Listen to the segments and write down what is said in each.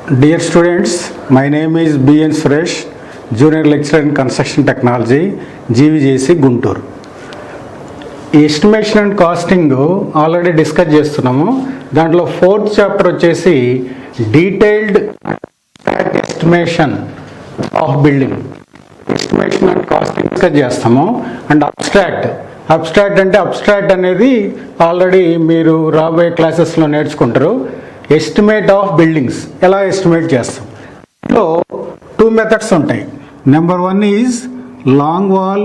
Dear students, my name is B.N. Suresh, Junior Lecturer in Construction Technology, GVJC Guntur. Estimation and costing already discuss చేస్తున్నాము. దాంట్లో 4th chapter వచ్చేసి detailed estimation of building, estimation and costing discuss చేస్తాము. And abstract అంటే abstract అనేది already మీరు రాబోయే క్లాసెస్లో నేర్చుకుంటారు. ఎస్టిమేట్ ఆఫ్ బిల్డింగ్స్ ఎలా ఎస్టిమేట్ చేస్తాం, ఇందులో 2 మెథడ్స్ ఉంటాయి. Number 1 is long wall,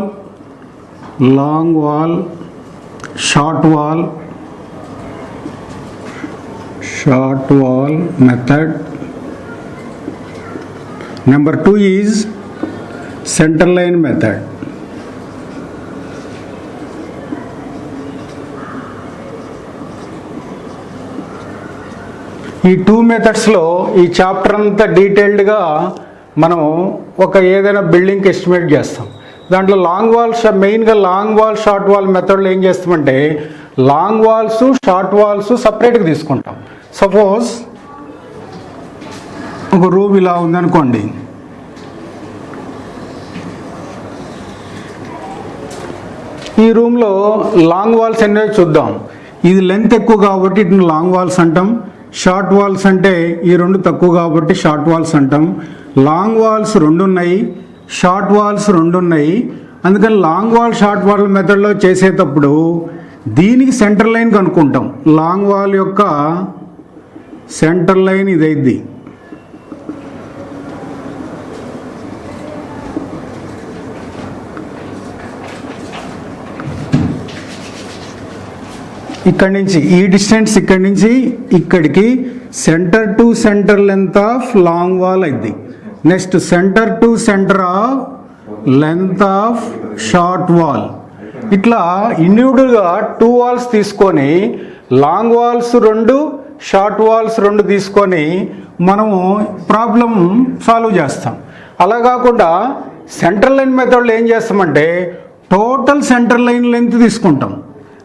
short wall method. Number 2 is centre line method. ఈ 2 మెథడ్స్లో ఈ చాప్టర్ అంతా డీటెయిల్డ్గా మనం ఏదైనా బిల్డింగ్కి ఎస్టిమేట్ చేస్తాం. దాంట్లో మెయిన్గా లాంగ్ వాల్ షార్ట్ వాల్ మెథడ్లో ఏం చేస్తామంటే లాంగ్ వాల్స్ షార్ట్ వాల్స్ సపరేట్గా తీసుకుంటాం. సపోజ్ ఒక రూమ్ ఇలా ఉందనుకోండి, ఈ రూమ్లో లాంగ్ వాల్స్ అనేవి చూద్దాం. ఇది లెంత్ ఎక్కువ కాబట్టి ఇటు లాంగ్ వాల్స్ అంటాం. షార్ట్ వాల్స్ అంటే ఈ 2 తక్కువ కాబట్టి షార్ట్ వాల్స్ అంటాం. లాంగ్ వాల్స్ 2 ఉన్నాయి, షార్ట్ వాల్స్ 2 ఉన్నాయి. అందుకని లాంగ్ వాల్ షార్ట్ వాల్ మెథడ్లో చేసేటప్పుడు దీనికి సెంటర్ లైన్ కనుక్కుంటాం. లాంగ్ వాల్ యొక్క సెంటర్ లైన్ ఇదైద్ది. ఇక్కడి నుంచి ఈ డిస్టెన్స్ ఇక్కడి నుంచి ఇక్కడికి centre to centre length of long wall అయింది. Next centre to centre of length of short wall. ఇట్లా ఇండివిజువల్గా 2 వాల్స్ తీసుకొని లాంగ్ వాల్స్ 2 షార్ట్ వాల్స్ 2 తీసుకొని మనము ప్రాబ్లం సాల్వ్ చేస్తాం. అలా కాకుండా సెంటర్ లైన్ మెథడ్లో ఏం చేస్తామంటే టోటల్ సెంటర్ లైన్ లెంత్ తీసుకుంటాం.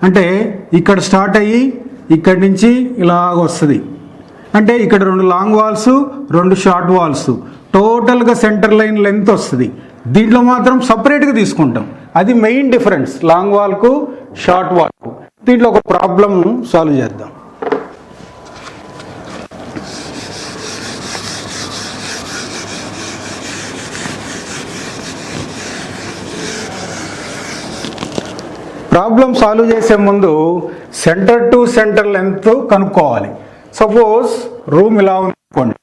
అంటే ఇక్కడ స్టార్ట్ అయ్యి ఇక్కడి నుంచి ఇలాగ వస్తుంది. అంటే ఇక్కడ 2 లాంగ్ వాల్స్ 2 షార్ట్ వాల్స్ టోటల్గా సెంటర్ లైన్ లెంత్ వస్తుంది. దీంట్లో మాత్రం సపరేట్గా తీసుకుంటాం. అది మెయిన్ డిఫరెన్స్ లాంగ్ వాల్కు షార్ట్ వాల్కు. దీంట్లో ఒక ప్రాబ్లం సాల్వ్ చేద్దాం. ప్రాబ్లం సాల్వ్ చేసే ముందు సెంటర్ టు సెంటర్ లెంత్ కనుక్కోవాలి. సపోజ్ రూమ్ ఇలా ఉందనుకోండి,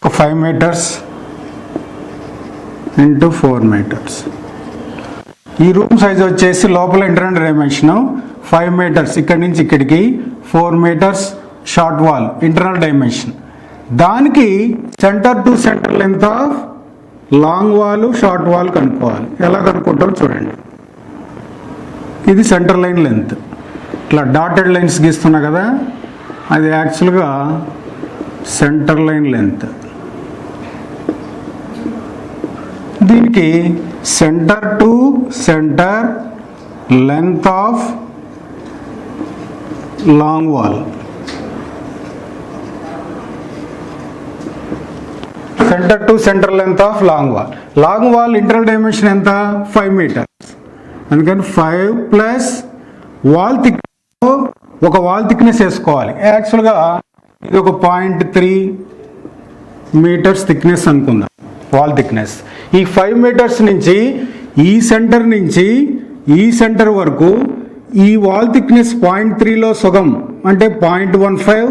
ఒక 5 మీటర్స్ ఇంటూ 4 మీటర్స్. ఈ రూమ్ సైజ్ వచ్చేసి లోపల ఇంటర్నల్ డైమెన్షన్ 5 మీటర్స్, ఇక్కడి నుంచి ఇక్కడికి 4 metres short wall internal dimension. దానికి centre to centre length of long wall short wall కనుక్కోవాలి. ఎలా కనుక్కుంటారో చూడండి. ఇది సెంటర్ లైన్ లెంత్. ఇట్లా డాటెడ్ లైన్స్ గీస్తున్నా కదా, అది యాక్చువల్గా సెంటర్ లైన్ లెంత్. దీనికి centre to centre length of long wall, centre to centre length of long wall. Long wall internal dimension ఎంత? 5 మీటర్స్. అందుకని 5 ప్లస్ వాల్ థిక్నెస్, ఒక వాల్ థిక్నెస్ వేసుకోవాలి. యాక్చువల్గా ఇది ఒక 0.3 మీటర్స్ థిక్నెస్ అనుకుందాం వాల్ థిక్నెస్. ఈ 5 మీటర్స్ నుంచి ఈ సెంటర్ నుంచి ఈ సెంటర్ వరకు ఈ వాల్ థిక్నెస్ 0.3లో సగం అంటే 0.15,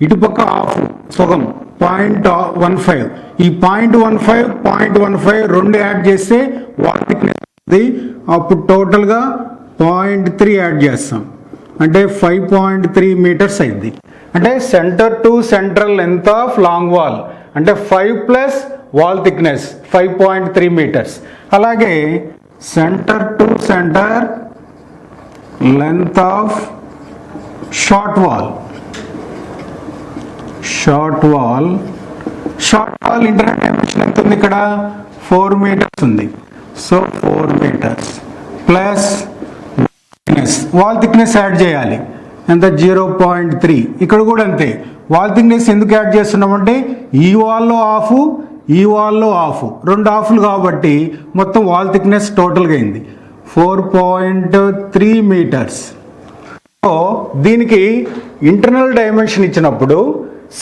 ఇటుపక్క హాఫ్ సగం 0.15. ఈ 0.15 2 యాడ్ చేస్తే వాల్ థిక్నెస్ ఉంది. అప్పుడు టోటల్గా 0.3 యాడ్ చేస్తాం అంటే 5.3 మీటర్స్ అయింది. అంటే centre to centre length of long wall అంటే 5 ప్లస్ వాల్ థిక్నెస్ 5.3 మీటర్స్. అలాగే centre to centre length of short wall short wall internal dimension ఎంత ఉంది ఇక్కడ? 4 మీటర్స్ ఉంది. So 4 metres plus wall thickness add చేయాలి. ఎంత? 0.3. ఇక్కడ కూడా అంతే. వాల్ థిక్నెస్ ఎందుకు యాడ్ చేస్తున్నామంటే ఈ వాల్లో హాఫ్, ఈ వాల్లో హాఫ్, 2 హాఫ్లు కాబట్టి మొత్తం వాల్ థిక్నెస్ టోటల్గా అయింది 4.3 మీటర్స్. సో దీనికి ఇంటర్నల్ డైమెన్షన్ ఇచ్చినప్పుడు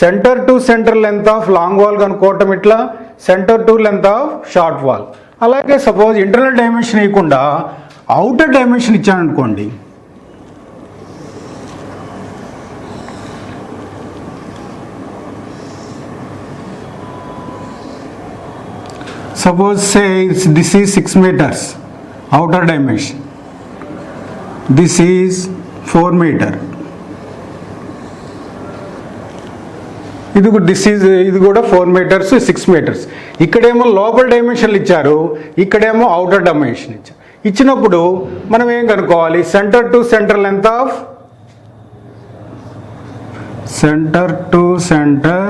centre to centre length of long wall కనుక్కోవటం ఇట్లా, centre to length of short wall. అలాగే సపోజ్ ఇంటర్నల్ డైమెన్షన్ ఇవ్వకుండా అవుటర్ డైమెన్షన్ ఇచ్చాను అనుకోండి, suppose say this is 6 meters outer dimension, this is 4 meter, ఇది కూడా 4 meters 6 meters. ఇక్కడేమో లోపల డైమెన్షన్లు ఇచ్చారు, ఇక్కడేమో అవుటర్ డైమెన్షన్ ఇచ్చారు. ఇచ్చినప్పుడు మనం ఏం కనుక్కోవాలి? Centre to centre length of, centre to centre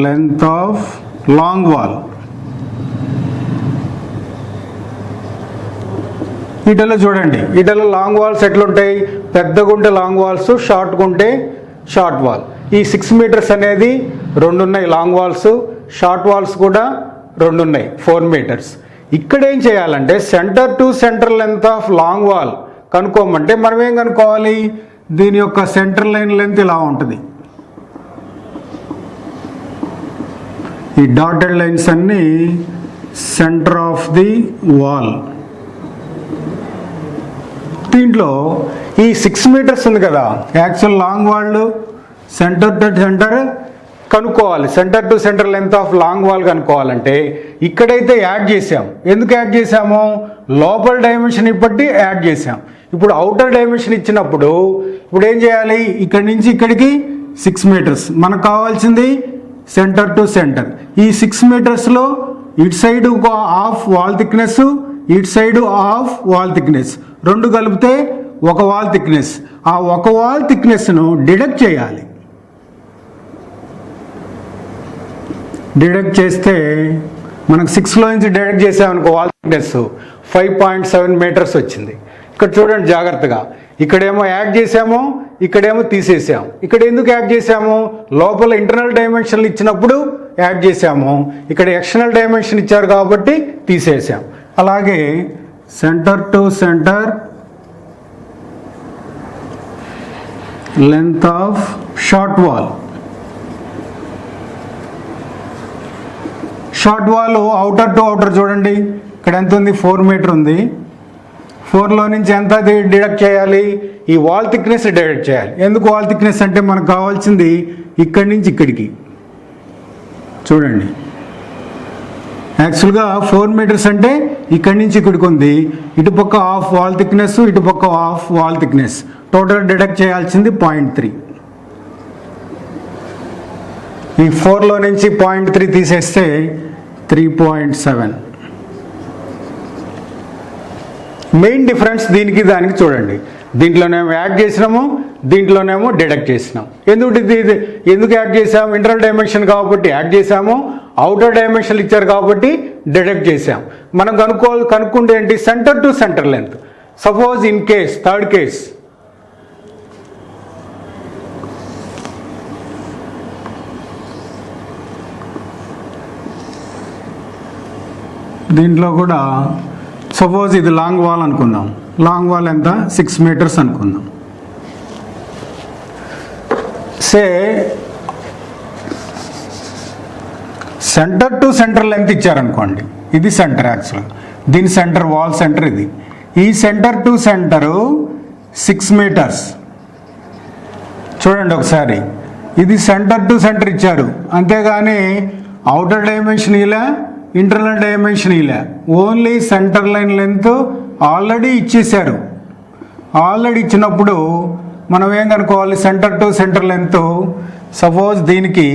length of long wall. వీటిలో చూడండి, వీటిలో లాంగ్ వాల్స్ ఎట్లుంటాయి? పెద్దగా ఉంటే లాంగ్ వాల్స్, షార్ట్గా ఉంటే షార్ట్ వాల్. ఈ 6 మీటర్స్ అనేది 2 ఉన్నాయి లాంగ్ వాల్స్, షార్ట్ వాల్స్ కూడా 2 ఉన్నాయి 4 మీటర్స్. ఇక్కడ ఏం చేయాలంటే centre to centre length of long wall కనుక్కోమంటే మనం ఏం కనుక్కోవాలి? దీని యొక్క సెంటర్ లైన్ లెంత్ ఇలా ఉంటుంది. ఈ డాటెడ్ లైన్స్ అన్నీ సెంటర్ ఆఫ్ ది వాల్. దీంట్లో ఈ 6 మీటర్స్ ఉంది కదా, actual long wall centre to centre కనుక్కోవాలి. Centre to centre length of long wall కనుక్కోవాలంటే ఇక్కడైతే యాడ్ చేసాం. ఎందుకు యాడ్ చేసాము? లోపల డైమెన్షన్ ఇప్పటి యాడ్ చేసాం. ఇప్పుడు అవుటర్ డైమెన్షన్ ఇచ్చినప్పుడు ఇప్పుడు ఏం చేయాలి? ఇక్కడి నుంచి ఇక్కడికి 6 మీటర్స్. మనకు కావాల్సింది సెంటర్ టు సెంటర్. ఈ 6 మీటర్స్లో ఇటు సైడ్ ఒక హాఫ్ వాల్ థిక్నెస్, ఇటు సైడ్ హాఫ్ వాల్ థిక్నెస్, 2 కలిపితే 1 వాల్ థిక్నెస్. ఆ 1 వాల్ థిక్నెస్ను డిడక్ట్ చేయాలి. డిడక్ట్ చేస్తే మనకు 6లో నుంచి డిడక్ట్ చేసామనుకో వాల్ థిక్నెస్ 5.7 మీటర్స్ వచ్చింది. ఇక్కడ చూడండి జాగ్రత్తగా, ఇక్కడేమో యాడ్ చేసాము, ఇక్కడేమో తీసేసాము. ఇక్కడ ఎందుకు యాడ్ చేసాము? లోపల ఇంటర్నల్ డైమెన్షన్లు ఇచ్చినప్పుడు యాడ్ చేసాము, ఇక్కడ ఎక్స్టర్నల్ డైమెన్షన్ ఇచ్చారు కాబట్టి తీసేసాం. అలాగే centre to centre length of short wall. Short wall outer to outer చూడండి, ఇక్కడ ఎంత ఉంది? 4 మీటర్ ఉంది. 4లో నుంచి ఎంత డిడక్ట్ చేయాలి? ఈ వాల్ థిక్నెస్ డిడక్ట్ చేయాలి. ఎందుకు వాల్ థిక్నెస్ అంటే మనకు కావాల్సింది ఇక్కడి నుంచి ఇక్కడికి. చూడండి, యాక్చువల్గా 4 మీటర్స్ అంటే ఇక్కడి నుంచి ఇక్కడికి ఉంది. ఇటుపక్క హాఫ్ వాల్ థిక్నెస్, ఇటుపక్క half wall thickness, total deduct చేయాల్సింది 0.3. ఈ 4లో నుంచి 0.3 తీసేస్తే 3.7. మెయిన్ డిఫరెన్స్ దీనికి దానికి చూడండి. దీంట్లోనేమో యాడ్ చేసినాము, దీంట్లోనేమో డిడక్ట్ చేసినాం. ఎందుకు యాడ్ చేసాము? ఇంటర్నల్ డైమెన్షన్ కాబట్టి యాడ్ చేసాము, అవుటర్ డైమెన్షన్ ఇచ్చారు కాబట్టి డిడక్ట్ చేసాం. మనం కనుక్కుంటే ఏంటి? Centre to centre length. Suppose in case, third case, దీంట్లో కూడా సపోజ్ ఇది లాంగ్ వాల్ అనుకుందాం. లాంగ్ వాల్ ఎంత? 6 మీటర్స్ అనుకుందాం. సే సెంటర్ టు సెంటర్ లెంత్ ఇచ్చారనుకోండి, ఇది సెంటర్ యాక్చువల్గా, దీని సెంటర్ వాల్ సెంటర్ ఇది. ఈ సెంటర్ టు సెంటరు 6 మీటర్స్. చూడండి ఒకసారి, ఇది సెంటర్ టు సెంటర్ ఇచ్చారు, అంతేగాని అవుటర్ డైమెన్షన్ ఇలా, ఇంటర్నల్ డైమెన్షన్ ఇలా. Only centre line length already ఇచ్చేసారు. ఆల్రెడీ ఇచ్చినప్పుడు మనం ఏం కనుక్కోవాలి? Centre to centre length. Suppose దీనికి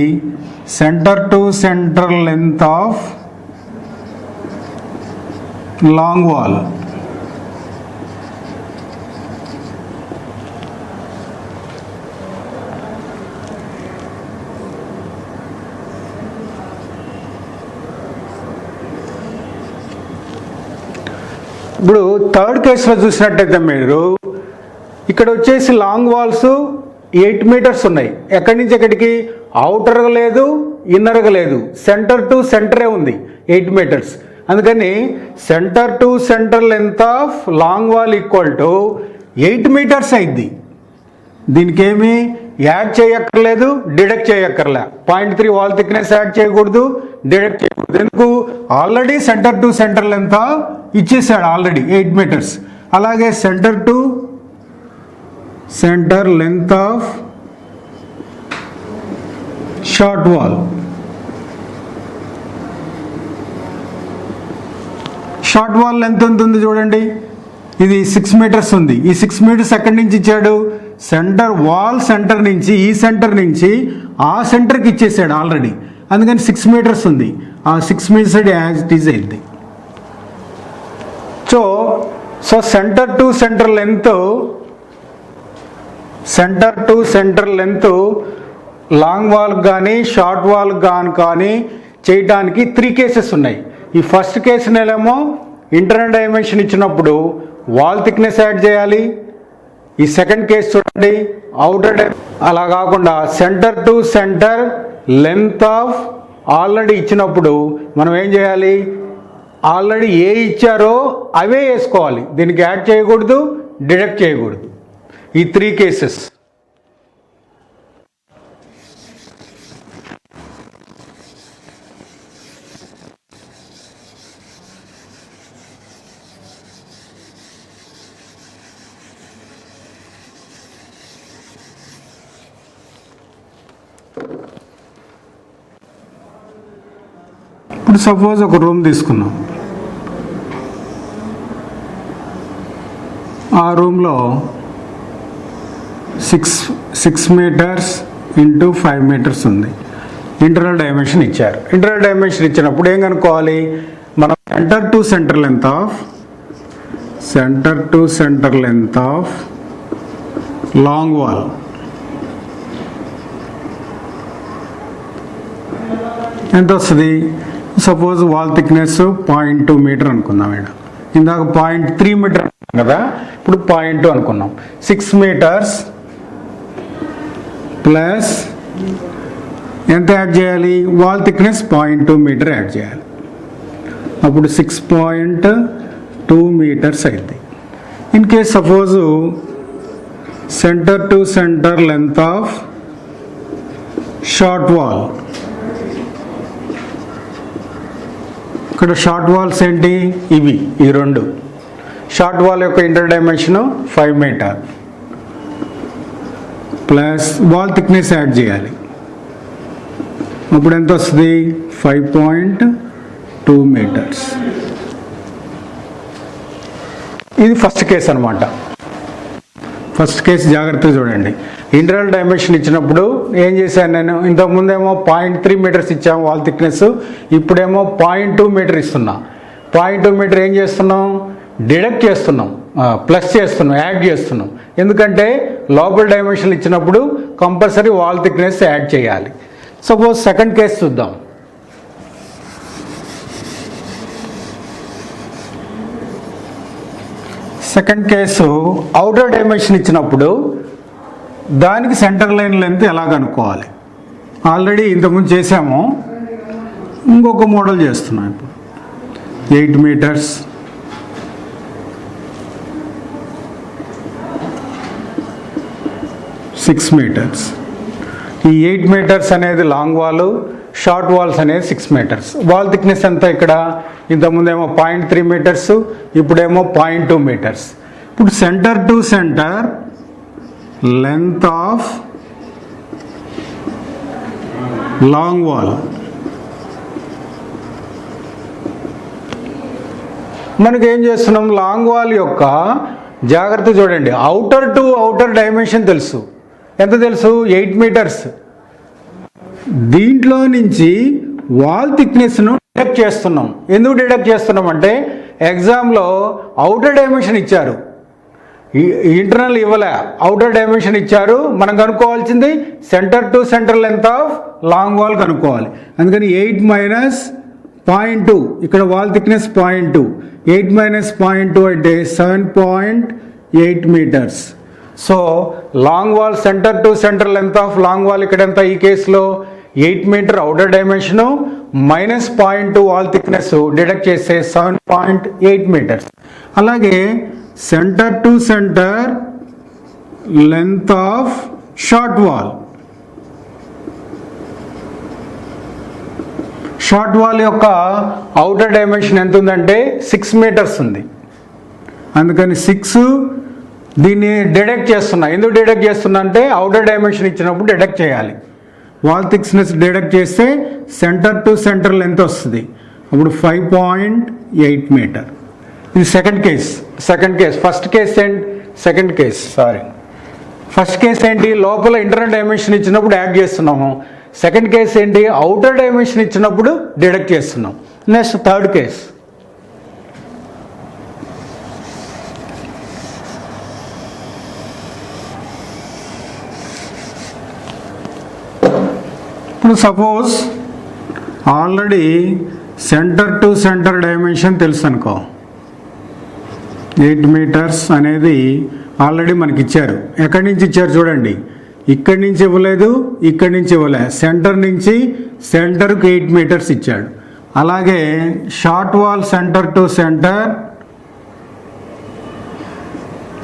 centre to centre length of long wall ఇప్పుడు థర్డ్ కేసులో చూసినట్టయితే మీరు ఇక్కడ వచ్చేసి లాంగ్ వాల్స్ 8 మీటర్స్ ఉన్నాయి. ఎక్కడి నుంచి ఎక్కడికి? అవుటర్గా లేదు, ఇన్నర్గా లేదు, సెంటర్ టు సెంటరే ఉంది 8 మీటర్స్. అందుకని centre to centre length of long wall equal to 8 metres అయింది. దీనికి ఏమి యాడ్ చేయక్కర్లేదు, డిడక్ట్ చేయక్కర్లే. 0.3 వాల్ థిక్నెస్ యాడ్ చేయకూడదు, డిడక్ట్ చేయకూడదు. ఎందుకు? Already centre to centre length ఇచ్చేసాడు ఆల్రెడీ 8 మీటర్స్. అలాగే centre to centre length of short wall. Short wall length ఎంత ఉంది చూడండి, ఇది 6 మీటర్స్ ఉంది. ఈ 6 మీటర్స్ ఎక్కడి నుంచి ఇచ్చాడు? సెంటర్ వాల్ సెంటర్ నుంచి, ఈ సెంటర్ నుంచి ఆ సెంటర్కి ఇచ్చేసాడు ఆల్రెడీ. అందుకని 6 మీటర్స్ ఉంది. ఆ 6 మీటర్స్ యాజ్ ఇట్ ఈజ్ అయింది. So centre to centre length long wall కానీ షార్ట్ వాల్ కానీ చేయడానికి 3 కేసెస్ ఉన్నాయి. ఈ ఫస్ట్ కేసునేమో ఇంటర్నల్ డైమెన్షన్ ఇచ్చినప్పుడు వాల్ థిక్నెస్ యాడ్ చేయాలి. ఈ సెకండ్ కేసు చూడండి, అవుటర్ అలా కాకుండా centre to centre length of already ఇచ్చినప్పుడు మనం ఏం చేయాలి? ఆల్రెడీ ఏ ఇచ్చారో అవే వేసుకోవాలి. దీనికి యాడ్ చేయకూడదు, డిడక్ట్ చేయకూడదు. ఈ 3 కేసెస్. ఇప్పుడు సపోజ్ ఒక రూమ్ తీసుకున్నాం. ఆ రూమ్లో 6 మీటర్స్ ఇంటూ 5 మీటర్స్ ఉంది. ఇంటర్నల్ డైమెన్షన్ ఇచ్చారు. ఇంటర్నల్ డైమెన్షన్ ఇచ్చినప్పుడు ఏం కనుక్కోవాలి? మనం centre to centre length of long wall ఎంత వస్తుంది? సపోజ్ వాల్ థిక్నెస్ 0.2 మీటర్ అనుకుందాం. ఇక్కడ ఇందాక 0.3 మీటర్ కదా, ఇప్పుడు 0.2 అనుకున్నాం. 6 మీటర్స్ ప్లస్ ఎంత యాడ్ చేయాలి? వాల్ థిక్నెస్ 0.2 మీటర్ యాడ్ చేయాలి. అప్పుడు 6.2 మీటర్స్ అయింది. In case suppose centre to centre length of short wall. ఇక్కడ షార్ట్ వాల్స్ ఏంటి? ఇవి ఈ 2. షార్ట్ వాల్ యొక్క inter dimension 5 metre plus wall thickness add చేయాలి. అప్పుడు ఎంత వస్తుంది? 5.2 మీటర్స్. ఇది ఫస్ట్ కేసు అనమాట. ఫస్ట్ కేసు జాగ్రత్తగా చూడండి. ఇంటర్నల్ డైమెన్షన్ ఇచ్చినప్పుడు ఏం చేశాను నేను? ఇంతకుముందేమో 0.3 మీటర్స్ ఇచ్చాము వాల్ థిక్నెస్, ఇప్పుడేమో 0.2 మీటర్ ఇస్తున్నా. 0.2 మీటర్ ఏం చేస్తున్నాం? డిడక్ట్ చేస్తున్నాం, ప్లస్ చేస్తున్నాం, యాడ్ చేస్తున్నాం. ఎందుకంటే లోపల డైమెన్షన్ ఇచ్చినప్పుడు కంపల్సరీ వాల్ థిక్నెస్ యాడ్ చేయాలి. సపోజ్ సెకండ్ కేసు చూద్దాం. సెకండ్ కేసు అవుటర్ డైమెన్షన్ ఇచ్చినప్పుడు దానికి సెంటర్ లైన్ లెంత్ ఎలా కనుక్కోవాలి? ఆల్రెడీ ఇంతకుముందు చేసాము, ఇంకొక మోడల్ చేస్తున్నాం. ఇప్పుడు 8 మీటర్స్ 6 మీటర్స్. ఈ 8 మీటర్స్ అనేది లాంగ్ వాల్, షార్ట్ వాల్స్ అనేది 6 మీటర్స్. వాల్ థిక్నెస్ ఎంత? ఇక్కడ ఇంతకుముందేమో 0.3 మీటర్స్, ఇప్పుడేమో 0.2 మీటర్స్. ఇప్పుడు centre to centre length of long wall. మనకి ఏం చేస్తున్నాం? లాంగ్ వాల్ యొక్క జాగ్రత్త చూడండి. అవుటర్ టు అవుటర్ డైమెన్షన్ తెలుసు. ఎంత తెలుసు? 8 మీటర్స్. దీంట్లో నుంచి వాల్ థిక్నెస్ను డిడక్ట్ చేస్తున్నాం. ఎందుకు డిడక్ట్ చేస్తున్నాం అంటే ఎగ్జామ్లో అవుటర్ డైమెన్షన్ ఇచ్చారు, ఇంటర్నల్ ఇవ్వలే, అవుటర్ డైమెన్షన్ ఇచ్చారు. మనం కనుక్కోవాల్సింది centre to centre length of long wall కనుక్కోవాలి. అందుకని 8 - 0.2, ఇక్కడ వాల్ థిక్నెస్ 0.2, 8 మైనస్ 0.2 అంటే 7.8 metres. So long wall centre to centre length of long wall ఇక్కడ ఎంత ఈ కేసులో 8 metre outer dimension minus 0.2 wall thickness deduct చేస్తే 7.8 మీటర్స్. అలాగే centre to centre length of short wall, short wall యొక్క outer dimension ఎంత ఉందంటే 6 మీటర్స్ ఉంది. అందుకని 6 దీన్ని డిడక్ట్ చేస్తున్నా. ఎందుకు డిడక్ట్ చేస్తున్నా అంటే అవుటర్ డైమెన్షన్ ఇచ్చినప్పుడు డిడక్ట్ చేయాలి. వాల్ థిక్నెస్ డిడక్ట్ చేస్తే సెంటర్ టు సెంటర్ లెంత్ వస్తుంది. అప్పుడు 5.8 మీటర్. ఇది సెకండ్ కేస్. ఫస్ట్ కేస్ ఏంటి? ఫస్ట్ కేస్ ఏంటి? లోపల ఇంటర్నల్ డైమెన్షన్ ఇచ్చినప్పుడు యాడ్ చేస్తున్నాము. సెకండ్ కేస్ ఏంటి? అవుటర్ డైమెన్షన్ ఇచ్చినప్పుడు డిడక్ట్ చేస్తున్నాం. Next third case. ఇప్పుడు suppose already centre to centre dimension తెలుసు అనుకో, 8 మీటర్స్ అనేది ఆల్రెడీ మనకి ఇచ్చారు. ఎక్కడి నుంచి ఇచ్చారు చూడండి, ఇక్కడి నుంచి ఇవ్వలేదు, ఇక్కడి నుంచి ఇవ్వలే, సెంటర్ నుంచి సెంటర్కి 8 మీటర్స్ ఇచ్చాడు. అలాగే short wall centre to centre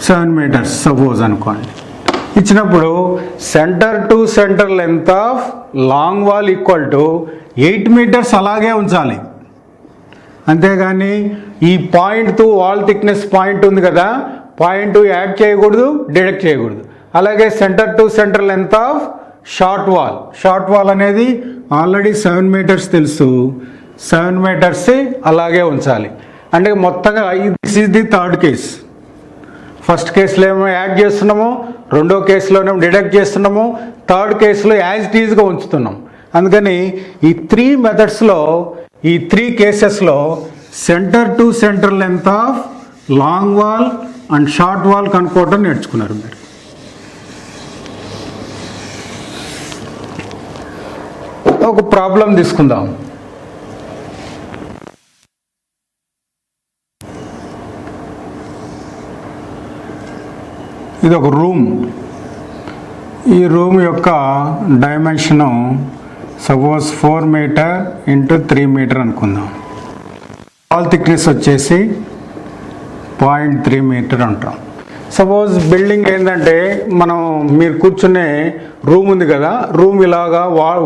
7 metres suppose అనుకోండి. ఇచ్చినప్పుడు centre to centre length of long wall equal to 8 metres అలాగే ఉంచాలి. అంతేగాని ఈ 0.2 వాల్ థిక్నెస్ 0.2 ఉంది కదా, 0.2 యాడ్ చేయకూడదు, డిడక్ట్ చేయకూడదు. అలాగే centre to centre length of short wall అనేది ఆల్రెడీ 7 మీటర్స్ తెలుసు, 7 మీటర్స్ అలాగే ఉంచాలి. అంటే మొత్తంగా this is the third case. First కేసులో ఏమో యాడ్ చేస్తున్నాము, రెండో కేసులోనేమో డిడక్ట్ చేస్తున్నాము, థర్డ్ కేసులో యాజ్ ఇట్ ఈజ్గా ఉంచుతున్నాం. అందుకని ఈ 3 మెథడ్స్లో, ఈ 3 కేసెస్లో centre to centre length of long wall and short wall కనుక్కోవటం నేర్చుకున్నారు మీరు. ఒక ప్రాబ్లం తీసుకుందాం. ఇది ఒక రూమ్. ఈ రూమ్ యొక్క dimension suppose 4 metre into 3 metre అనుకుందాం. వాల్ థిక్నెస్ వచ్చేసి 0.3 మీటర్ అంటాం. సపోజ్ బిల్డింగ్ ఏంటంటే మీరు కూర్చునే రూమ్ ఉంది కదా, రూమ్ ఇలాగా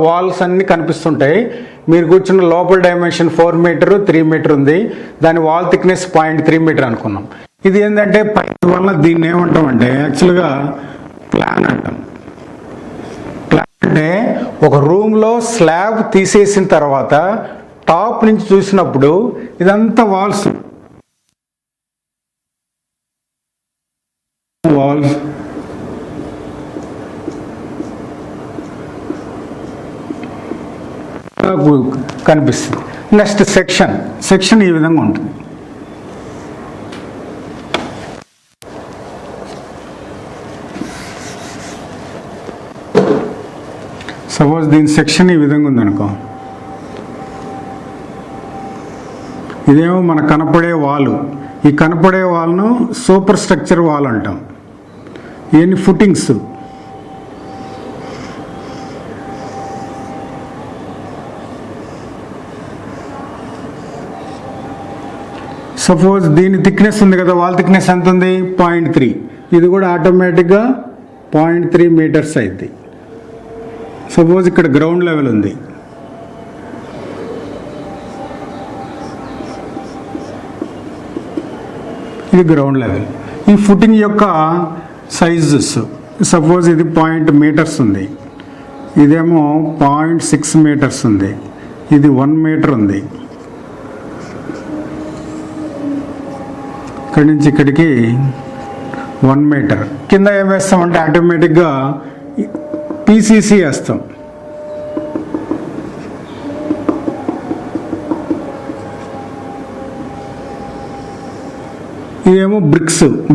వాల్స్ అన్నీ కనిపిస్తుంటాయి. మీరు కూర్చున్న లోపల డైమెన్షన్ 4 మీటర్ 3 మీటర్ ఉంది, దాని వాల్ థిక్నెస్ 0.3 మీటర్ అనుకున్నాం. ఇది ఏంటంటే పైన వల్ల దీన్ని ఏమంటామంటే యాక్చువల్గా ప్లాన్ అంటాం. ప్లాన్ అంటే ఒక రూమ్లో స్లాబ్ తీసేసిన తర్వాత టాప్ నుంచి చూసినప్పుడు ఇదంతా వాల్స్ కనిపిస్తుంది. నెక్స్ట్ సెక్షన్ ఈ విధంగా ఉంటుంది. సపోజ్ దీని సెక్షన్ ఈ విధంగా ఉందనుకో, ఇదేమో మనకు కనపడే వాల్. ఈ కనపడే వాల్ను సూపర్ స్ట్రక్చర్ వాల్ అంటాం. ఇవన్నీ ఫుటింగ్స్. సపోజ్ దీని థిక్నెస్ ఉంది కదా, వాల్ థిక్నెస్ ఎంత ఉంది? 0.3. ఇది కూడా ఆటోమేటిక్గా 0.3 మీటర్స్ అయింది. సపోజ్ ఇక్కడ గ్రౌండ్ లెవెల్ ఉంది, ఇది గ్రౌండ్ లెవెల్. ఈ ఫుటింగ్ యొక్క సైజెస్ సపోజ్ ఇది 0 మీటర్స్ ఉంది, ఇదేమో 0.6 మీటర్స్ ఉంది, ఇది 1 మీటర్ ఉంది. ఇక్కడి నుంచి ఇక్కడికి 1 మీటర్. కింద ఏం వేస్తామంటే ఆటోమేటిక్గా పీసీసీ వేస్తాం. ఇదేమో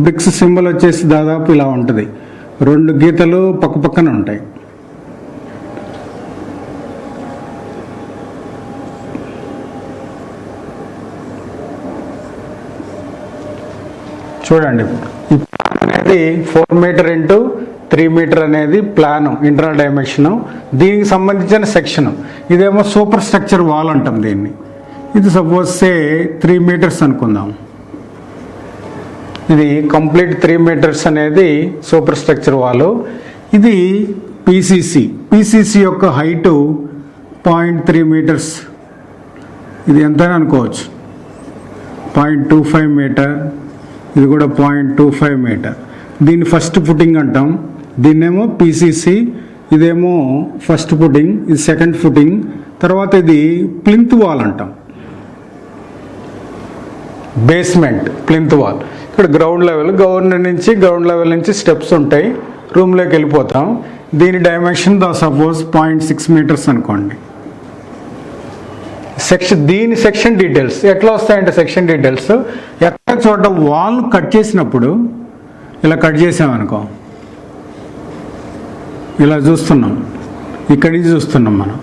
బ్రిక్స్ సింబల్ వచ్చేసి దాదాపు ఇలా ఉంటుంది. 2 గీతలు పక్క పక్కన ఉంటాయి. చూడండి, ఈ ప్లాన్ అనేది 4 మీటర్ ఇంటూ 3 మీటర్ అనేది ప్లాను, ఇంటర్నల్ డైమెన్షను. దీనికి సంబంధించిన సెక్షన్ ఇదేమో సూపర్ స్ట్రక్చర్ వాల్ అంటాం దీన్ని. ఇది సపోజ్ సే 3 మీటర్స్ అనుకుందాం. ఇది కంప్లీట్ 3 మీటర్స్ అనేది సూపర్ స్ట్రక్చర్ వాల్. ఇది పిసిసి యొక్క హైటు 0.3 మీటర్స్. ఇది ఎంత అనుకోవచ్చు, 0.25 మీటర్. ఇది కూడా 0.25 మీటర్. దీన్ని ఫస్ట్ ఫుటింగ్ అంటాం. దీన్నేమో పిసిసి, ఇదేమో ఫస్ట్ ఫుటింగ్, ఇది సెకండ్ ఫుటింగ్. తర్వాత ఇది ప్లింత్ వాల్ అంటాం, బేస్మెంట్ ప్లింత్ వాల్. ఇక్కడ గ్రౌండ్ లెవెల్ నుంచి స్టెప్స్ ఉంటాయి, రూమ్లోకి వెళ్ళిపోతాం. దీని డైమెన్షన్ సపోజ్ 0.6 మీటర్స్ అనుకోండి. దీని సెక్షన్ డీటెయిల్స్ ఎట్లా వస్తాయంటే, సెక్షన్ డీటెయిల్స్ ఎక్కడ చోట వాల్ కట్ చేసినప్పుడు ఇలా కట్ చేసామనుకో, ఇలా చూస్తున్నాం, ఇక్కడి నుంచి చూస్తున్నాం మనం.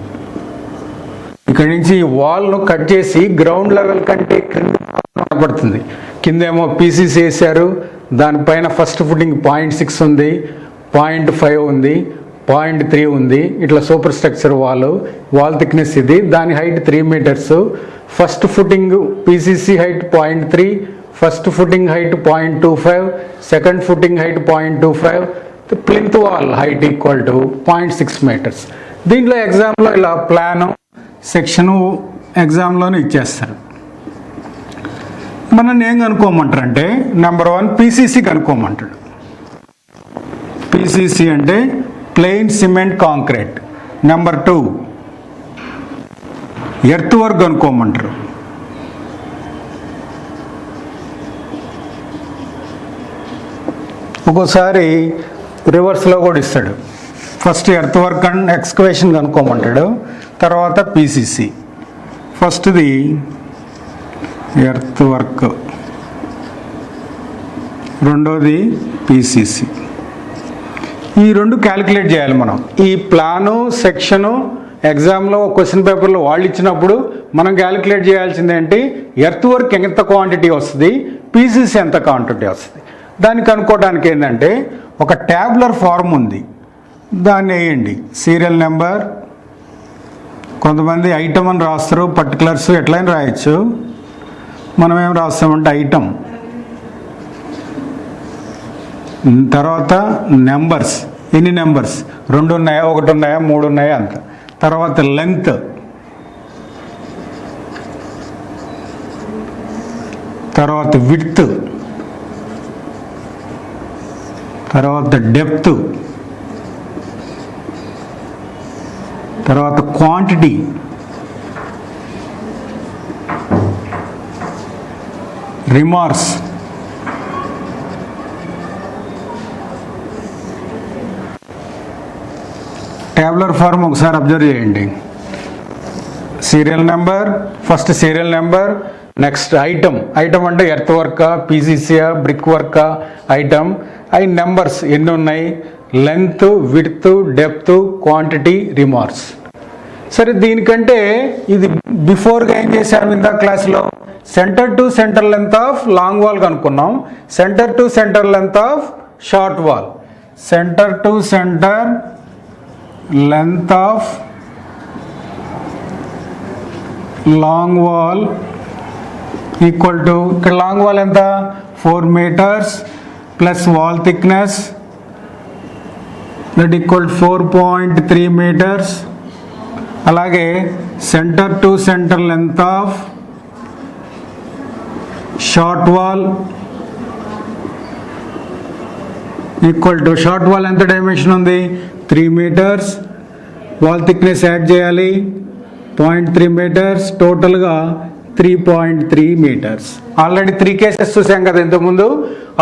ఇక్కడి నుంచి వాల్ను కట్ చేసి గ్రౌండ్ లెవెల్ కంటే క్రింద కనపడుతుంది. కిందేమో పీసీసీ వేసారు, దానిపైన ఫస్ట్ ఫుటింగ్ 0.6 ఉంది, 0.5 ఉంది, 0.3 ఉంది. ఇట్లా సూపర్ స్ట్రక్చర్ వాల్ థిక్నెస్ ఇది. దాని height 3 metres. First footing PCC height 0.3, first footing height 0.25, second footing height 0.25, plinth wall height equal to 0.6 metres. దీంట్లో ఎగ్జామ్లో ఇలా ప్లాను సెక్షను ఎగ్జామ్లోనే ఇచ్చేస్తారు. మనం ఏం కనుక్కోమంటారంటే, నెంబర్ 1 పీసీసీ కనుక్కోమంటాడు. పీసీసీ అంటే plain cement concrete. Number 2 earth work కనుక్కోమంటారు. ఒక్కోసారి రివర్స్లో కూడా ఇస్తాడు. First earth work and excavation కనుక్కోమంటాడు, తర్వాత పీసీసీ. ఫస్ట్ది ఎర్త్ వర్క్, రెండోది పీసీసీ. ఈ రెండు క్యాలిక్యులేట్ చేయాలి మనం. ఈ ప్లాను సెక్షను ఎగ్జామ్లో క్వశ్చన్ పేపర్లో వాళ్ళు ఇచ్చినప్పుడు మనం క్యాలిక్యులేట్ చేయాల్సింది ఏంటి, ఎర్త్ వర్క్ ఎంత క్వాంటిటీ వస్తుంది, పీసీసీ ఎంత క్వాంటిటీ వస్తుంది. దాన్ని కనుక్కోవడానికి ఏంటంటే, ఒక ట్యాబులర్ ఫార్మ్ ఉంది, దాన్ని వేయండి. సీరియల్ నెంబర్, కొంతమంది ఐటమ్ అని రాస్తారు, పర్టికులర్స్ ఎట్లయినా రాయొచ్చు. మనం ఏం రాస్తామంటే ఐటమ్, తర్వాత నెంబర్స్, ఎన్ని నెంబర్స్, 2 ఉన్నాయా, 1 ఉన్నాయా, 3 ఉన్నాయా అంత. తర్వాత లెంత్, తర్వాత విడ్త్, తర్వాత డెప్త్, తర్వాత క్వాంటిటీ, రిమార్క్స్, ట్యాబులర్ ఫార్మ్ ఒకసారి అబ్జర్వ్ చేయండి. Serial number, first serial number, next item అంటే ఎర్త్ వర్కా, పీసీసీయా, బ్రిక్ వర్కా, ఐటమ్. అవి నెంబర్స్ ఎన్ని ఉన్నాయి, length, width, depth, quantity, remarks. సరే, దీనికంటే ఇది బిఫోర్గా ఏం చేశాము ఇందా క్లాస్లో, centre to centre length of long wall కనుక్కున్నాం, centre to centre length of short wall. Centre to centre length of long wall equal to, ఇక్కడ లాంగ్ వాల్ ఎంత, 4 metres plus wall thickness that equal 4.3 metres. అలాగే centre to centre length of short wall equal to, short wall ఎంత dimension ఉంది, 3 metres. Wall thickness add చేయాలి, 0.3 metres, టోటల్గా 3.3 metres. Already 3 cases చూసాం కదా ఇంతకుముందు.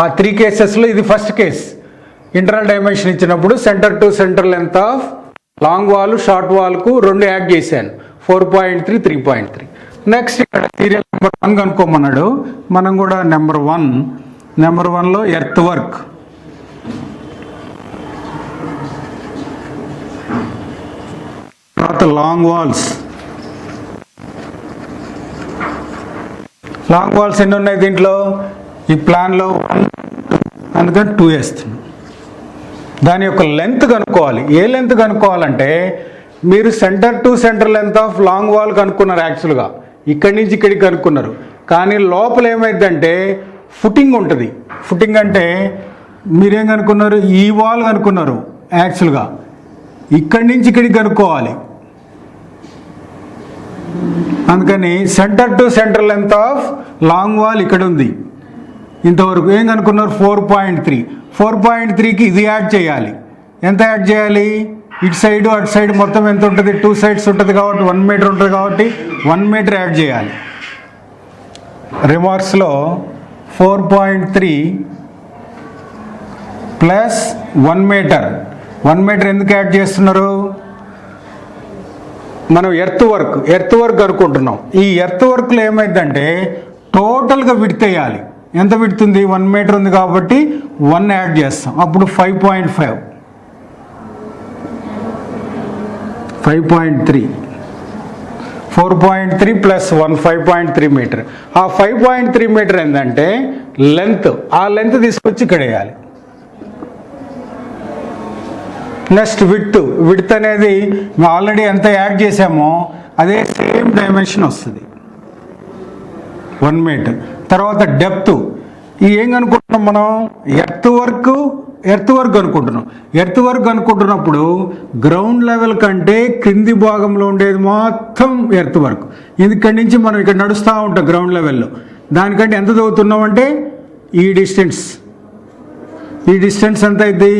ఆ 3 కేసెస్లో ఇది ఫస్ట్ కేస్. ఇంటర్నల్ డైమెన్షన్ ఇచ్చినప్పుడు centre to centre length of long wall short వాల్కు 2 యాడ్ చేశాను, 4.3, 3.3. నెక్స్ట్ ఇక్కడ సీరియల్ నెంబర్ 1 కనుక్కోమన్నాడు. మనం కూడా నెంబర్ 1లో ఎర్త్ వర్క్, తర్వాత లాంగ్ వాల్స్ ఎన్ని ఉన్నాయి దీంట్లో, ఈ ప్లాన్లో 1 అందుకని 2 వేస్తున్నాం. దాని యొక్క లెంత్ కనుక్కోవాలి. ఏ లెంత్ కనుక్కోవాలంటే మీరు centre to centre length of long wall కనుక్కున్నారు. యాక్చువల్గా ఇక్కడి నుంచి ఇక్కడికి కనుక్కున్నారు. కానీ లోపల ఏమైందంటే ఫుటింగ్ ఉంటుంది. ఫుటింగ్ అంటే మీరేం కనుక్కున్నారు, ఈ వాల్ కనుక్కున్నారు. యాక్చువల్గా ఇక్కడి నుంచి ఇక్కడికి కనుక్కోవాలి. అందుకని centre to centre length of long wall ఇక్కడ ఉంది. ఇంతవరకు ఏం కనుక్కున్నారు, 4.3. 4.3కి ఇది యాడ్ చేయాలి. ఎంత యాడ్ చేయాలి, ఇటు సైడ్ అటు సైడ్ మొత్తం ఎంత ఉంటుంది, 2 sides ఉంటుంది కాబట్టి 1 meter ఉంటుంది కాబట్టి 1 meter యాడ్ చేయాలి. రిమార్క్స్లో 4.3 ప్లస్ 1 meter. 1 meter ఎందుకు యాడ్ చేస్తున్నారు, మనం ఎర్త్ వర్క్ అనుకుంటున్నాం. ఈ ఎర్త్ వర్క్లో ఏమైందంటే టోటల్గా విడ్త్ వేయాలి. ఎంత విడుతుంది, 1 meter ఉంది కాబట్టి 1 యాడ్ చేస్తాం. అప్పుడు 5.5. 5.3. 4.3 ప్లస్ 1 5.3 meter. ఆ 5.3 meter ఏంటంటే లెంత్. ఆ లెంత్ తీసుకొచ్చి ఇక్కడ వేయాలి. నెక్స్ట్ విడ్త్ అనేది ఆల్రెడీ ఎంత యాడ్ చేసామో అదే సేమ్ డైమెన్షన్ వస్తుంది, 1 meter. తర్వాత డెప్త్. ఏం అనుకుంటున్నాం మనం, ఎర్త్ వర్క్ అనుకుంటున్నాం. ఎర్త్ వర్క్ అనుకుంటున్నప్పుడు గ్రౌండ్ లెవెల్ కంటే క్రింది భాగంలో ఉండేది మొత్తం ఎర్త్ వర్క్. ఇక్కడి నుంచి మనం ఇక్కడ నడుస్తూ ఉంటాం గ్రౌండ్ లెవెల్లో. దానికంటే ఎంత చదువుతున్నాం అంటే ఈ డిస్టెన్స్ ఎంత అయింది,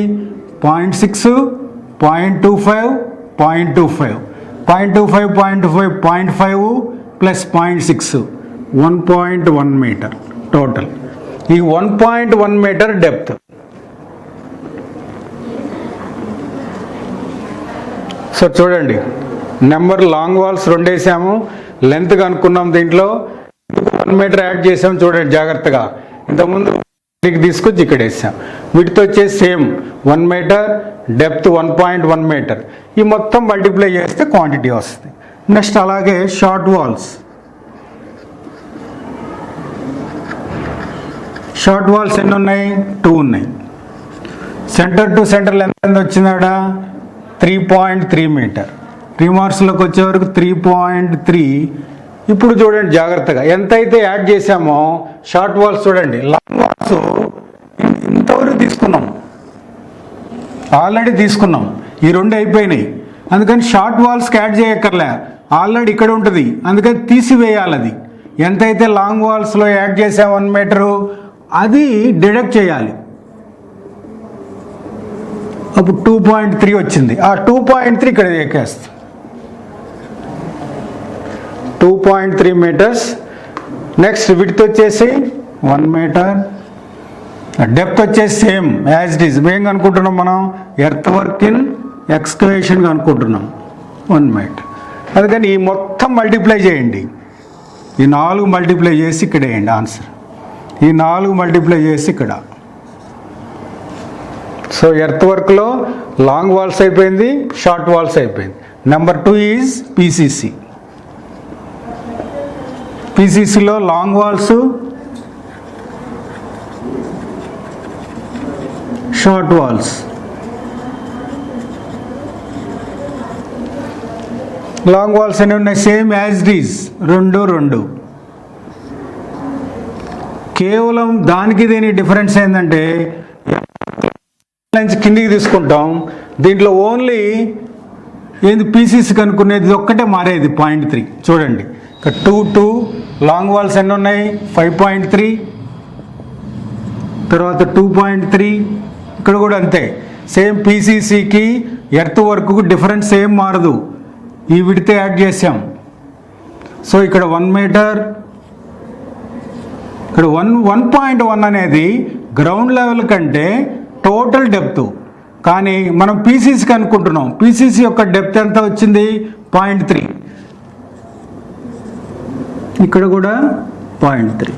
0.6, 0.25, 0.25, 0.5 ప్లస్ 0.6, 1.1 meter టోటల్. ఈ 1.1 meter డెప్త్. సో చూడండి, నెంబర్ లాంగ్ వాల్స్ 2 వేసాము, లెంత్ కనుక్కున్నాం. దీంట్లో 1 meter యాడ్ చేసాము. చూడండి జాగ్రత్తగా, ఇంతకుముందు తీసుకొచ్చి ఇక్కడ వేసాం. వీటితో వచ్చేసి సేమ్ 1 meter, డెప్త్ 1.1 meter. ఈ మొత్తం మల్టిప్లై చేస్తే క్వాంటిటీ వస్తుంది. నెక్స్ట్ అలాగే షార్ట్ వాల్స్ ఎన్ని ఉన్నాయి, 2 ఉన్నాయి. సెంటర్ టు సెంటర్ లెంత్ ఎంత వచ్చిందాడ, 3.3 meter. రిమార్క్స్లోకి వచ్చే వరకు 3.3. ఇప్పుడు చూడండి జాగ్రత్తగా, ఎంతైతే యాడ్ చేసామో షార్ట్ వాల్స్ చూడండి. లాంగ్ వాల్స్ ఇంతవరకు ఆల్రెడీ తీసుకున్నాం. ఈ 2 అయిపోయినాయి. అందుకని షార్ట్ వాల్స్కి యాడ్ చేయక్కర్లే, ఆల్రెడీ ఇక్కడ ఉంటుంది. అందుకని తీసివేయాలి. అది ఎంతైతే లాంగ్ వాల్స్లో యాడ్ చేసాం 1 meter అది డిడక్ట్ చేయాలి. అప్పుడు 2.3 వచ్చింది. ఆ 2.3 ఇక్కడ ఎక్కేస్తాం. 2.3 meters. నెక్స్ట్ విడ్త్ వచ్చేసి 1 meter. డెప్త్ వచ్చేసి సేమ్ యాజ్ ఇట్ ఈజ్. ఏం అనుకుంటున్నాం మనం, ఎర్త్ వర్క్ ఇన్ ఎక్స్కవేషన్ అనుకుంటున్నాం, 1 meter. అందుకని ఈ మొత్తం మల్టిప్లై చేయండి. ఈ 4 మల్టిప్లై చేసి ఇక్కడ వేయండి ఆన్సర్. ఈ 4 మల్టిప్లై చేసి ఇక్కడ. సో ఎర్త్ వర్క్లో లాంగ్ వాల్స్ అయిపోయింది, షార్ట్ వాల్స్ అయిపోయింది. Number 2 is PCC. పీసీసీలో long walls, short walls. Long walls ఎన్ని ఉన్నాయి, సేమ్ యాజ్ ఇట్ ఈజ్, 2. కేవలం దానికి దీని డిఫరెన్స్ ఏంటంటే నుంచి కిందికి తీసుకుంటాం. దీంట్లో ఓన్లీ ఏంది పీసీసీ కనుక్కునేది ఒక్కటే మారేది 0.3. చూడండి ఇక్కడ 2 లాంగ్ వాల్స్ ఎన్ని ఉన్నాయి, 5.3. తర్వాత 2.3. ఇక్కడ కూడా అంతే, సేమ్ పీసీసీకి ఎర్త్ వర్క్కు డిఫరెన్స్ ఏం మారదు. ఈ విడితే యాడ్ చేసాం. సో ఇక్కడ 1 meter, ఇక్కడ 1.1 అనేది గ్రౌండ్ లెవెల్ కంటే టోటల్ డెప్త్. కానీ మనం పీసీసీకి అనుకుంటున్నాం. పీసీసీ యొక్క డెప్త్ ఎంత వచ్చింది, 0.3. ఇక్కడ కూడా 0.3.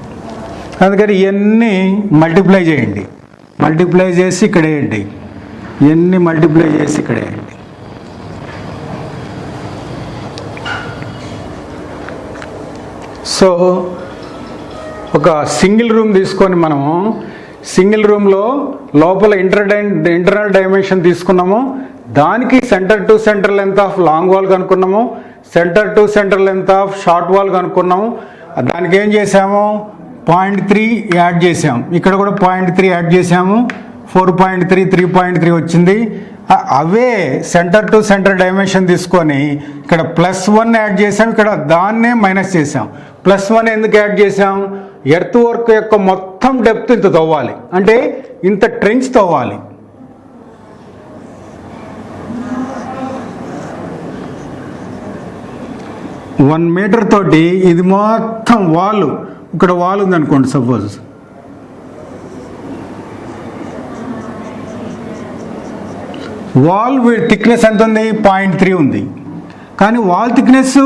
అందుకని ఇవన్నీ మల్టిప్లై చేయండి. మల్టిప్లై చేసి ఇక్కడ వేయండి. ఇవన్నీ మల్టిప్లై చేసి ఇక్కడ వేయండి. సో ఒక సింగిల్ రూమ్ తీసుకొని మనము సింగిల్ రూమ్లో లోపల ఇంటర్నల్ డైమెన్షన్ తీసుకున్నాము, దానికి centre to centre length of long wall కనుక్కున్నాము, centre to centre length of short wall కనుక్కున్నాము. దానికి ఏం చేసాము, 0.3 యాడ్ చేసాము, ఇక్కడ కూడా 0.3 యాడ్ చేసాము, 4.3 3.3 వచ్చింది. అవే సెంటర్ టు సెంటర్ డైమెన్షన్ తీసుకొని ఇక్కడ +1 యాడ్ చేసాం, ఇక్కడ దాన్నే మైనస్ చేసాం. +1 ఎందుకు యాడ్ చేసాం, ఎర్త్ వర్క్ యొక్క మొత్తం డెప్త్ ఇంత తవ్వాలి, అంటే ఇంత ట్రెంచ్ తవ్వాలి. వన్ మీటర్ తోటి ఇది మొత్తం వాల్, ఇక్కడ వాల్ ఉంది అనుకోండి, సపోజ్ వాల్ థిక్నెస్ ఎంత ఉంది, 0.3 ఉంది. కానీ వాల్ థిక్నెస్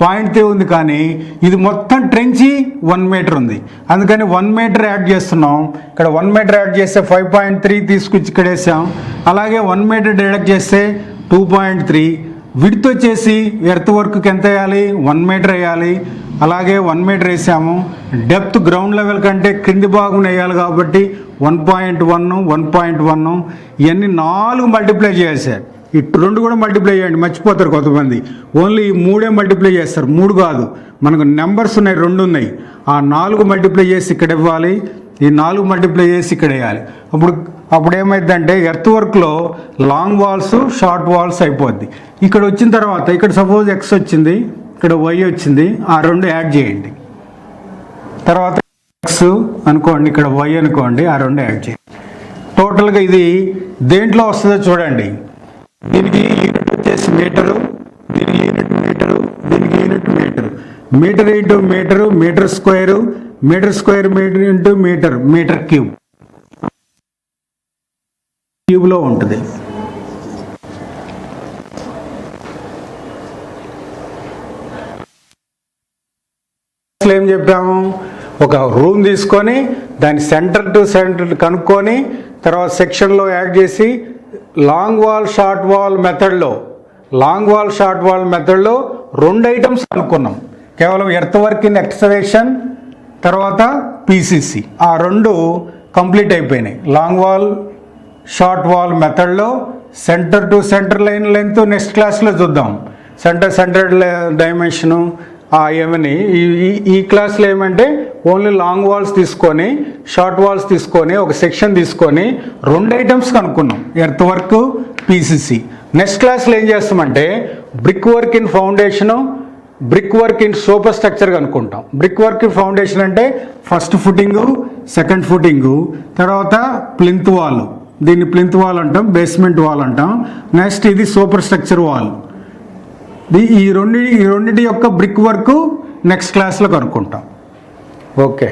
0.3 ఉంది, కానీ ఇది మొత్తం ట్రెంచి 1 మీటర్ ఉంది. అందుకని 1 మీటర్ యాడ్ చేస్తున్నాం. ఇక్కడ 1 మీటర్ యాడ్ చేస్తే 5.3 తీసుకొచ్చి ఇక్కడ వేసాం. అలాగే 1 మీటర్ డిడక్ట్ చేస్తే 2.3. విడ్త్ వచ్చేసి ఎర్త్ వర్క్కి ఎంత వేయాలి, 1 మీటర్ వేయాలి. అలాగే 1 మీటర్ వేసాము. డెప్త్ గ్రౌండ్ లెవెల్ కంటే క్రింది భాగం వేయాలి కాబట్టి 1.1 1.1 ఇవన్నీ 4 మల్టిప్లై చేశారు. ఈ 2 కూడా మల్టిప్లై చేయండి, మర్చిపోతారు కొంతమంది. ఓన్లీ ఈ 3 మల్టిప్లై చేస్తారు, 3 కాదు, మనకు నెంబర్స్ ఉన్నాయి, 2 ఉన్నాయి. ఆ 4 మల్టిప్లై చేసి ఇక్కడ ఇవ్వాలి, ఈ 4 మల్టిప్లై చేసి ఇక్కడ వేయాలి. అప్పుడు ఏమైందంటే ఎర్త్ వర్క్లో లాంగ్ వాల్స్ షార్ట్ వాల్స్ అయిపోద్ది. ఇక్కడ వచ్చిన తర్వాత ఇక్కడ సపోజ్ X వచ్చింది, ఇక్కడ Y వచ్చింది, ఆ 2 యాడ్ చేయండి. తర్వాత X అనుకోండి, ఇక్కడ Y అనుకోండి, ఆ 2 యాడ్ చేయండి. టోటల్గా ఇది దేంట్లో వస్తుందో చూడండి. దీనికి యూనిట్ వచ్చేసి మీటరు, దీనికి యూనిట్ మీటరు, దీనికి unit metre. Metre into metre, metre square, metre square metre into metre, metre క్యూబ్లో ఉంటుంది. ఏం చెప్పాము, ఒక రూమ్ తీసుకొని దాని సెంటర్ టు సెంటర్ కనుక్కొని తర్వాత సెక్షన్లో యాడ్ చేసి లాంగ్ వాల్ షార్ట్ వాల్ మెథడ్లో 2 ఐటమ్స్ కనుక్కున్నాం. కేవలం ఎర్త్ వర్క్ ఇన్ ఎక్స్కవేషన్ తర్వాత PCC, ఆ 2 కంప్లీట్ అయిపోయినాయి. లాంగ్ వాల్ షార్ట్ వాల్ మెథడ్లో centre to centre line length next క్లాస్లో చూద్దాం. సెంటర్ డైమెన్షను ఏమని ఈ క్లాస్లో ఏమంటే ఓన్లీ లాంగ్ వాల్స్ తీసుకొని షార్ట్ వాల్స్ తీసుకొని ఒక సెక్షన్ తీసుకొని 2 ఐటమ్స్ కనుక్కున్నాం, ఎర్త్ వర్క్ PCC. నెక్స్ట్ క్లాస్లో ఏం చేస్తామంటే brick work in foundation, brick work in superstructure కనుక్కుంటాం. బ్రిక్ వర్క్ ఇన్ ఫౌండేషన్ అంటే ఫస్ట్ ఫుటింగు, సెకండ్ ఫుటింగు, తర్వాత ప్లింత్ వాల్, దీన్ని ప్లింత్ వాల్ అంటాం, బేస్మెంట్ వాల్ అంటాం. నెక్స్ట్ ఇది సూపర్ స్ట్రక్చర్ వాల్. ఈ రెండింటి యొక్క బ్రిక్ వర్క్ నెక్స్ట్ క్లాస్లో కనుక్కుంటాం. ఓకే.